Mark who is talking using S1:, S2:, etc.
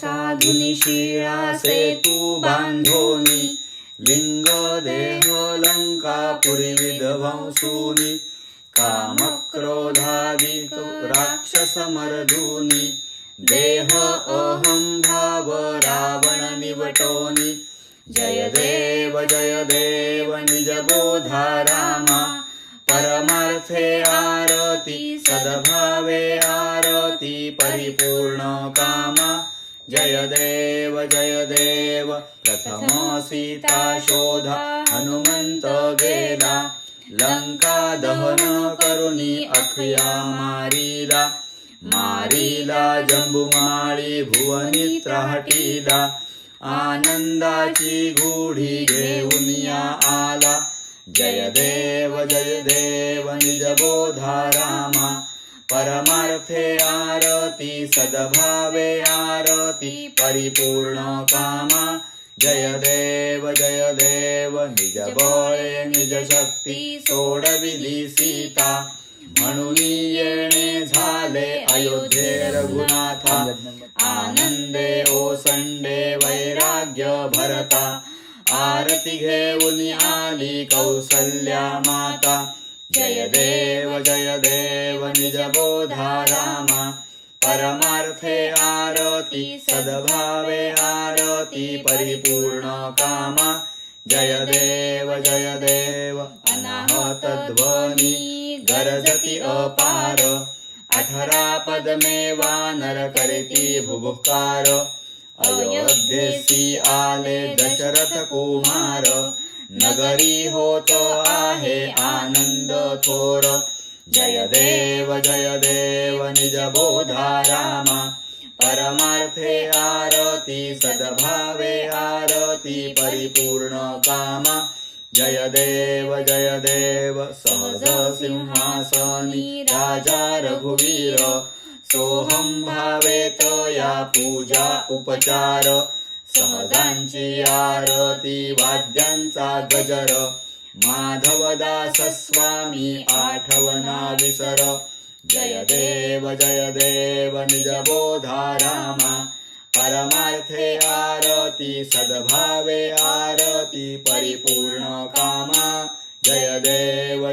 S1: साधुनी शिळा सेतू बांधोनी लिंग देह लंकापुरी विध्वंसूनी कामक्रोधादि राक्षस मर्दूनी देह अहं भाव रावण निवटोनी जय देव निज बोधा रामा परमार्थे आरती सद्भावे आरती परिपूर्ण कामा जय देव प्रथम सीता शोध हनुमंत गेला लंका दहन करुणी अखया मारीला जंबुमाळी भुवनी त्राटीला आनंदाची गुढी घेऊन या आला जय देव निज बोधा रामा परमार्थे आरती सद्भावे आरती परिपूर्ण कामा जय देव निज बळे निज शक्ती सोडविली सीता म्हणून येणे झाले अयोध्ये रघुनाथा आनंदे ओसंडे वैराग्य भरता आरती घेऊन आली कौसल्या माता जय देव निज बोधा रामा परमार्थे आरती सद्भावे आरती परिपूर्ण कामा जय देव अनाहत ध्वनी गरजती अपार 18 पदमे वानर करती भुभुकार अयोध्येसी आले दशरथ कुमार नगरी होत आहे आनंद थोर जय देव निज बोधा रामा परमार्थे आरती सद्भावे आरती परिपूर्ण कामा जय देव सहज सिंहासनी राजा रघुवीर सोहम भावेत या पूजा उपचार सहजांची आरती वाद्यांचा गजर माधवदास स्वामी आठवना विसर जय देव निज बोधा रामा परमार्थे आरती सद्भावे आरती परिपूर्ण कामा जय देव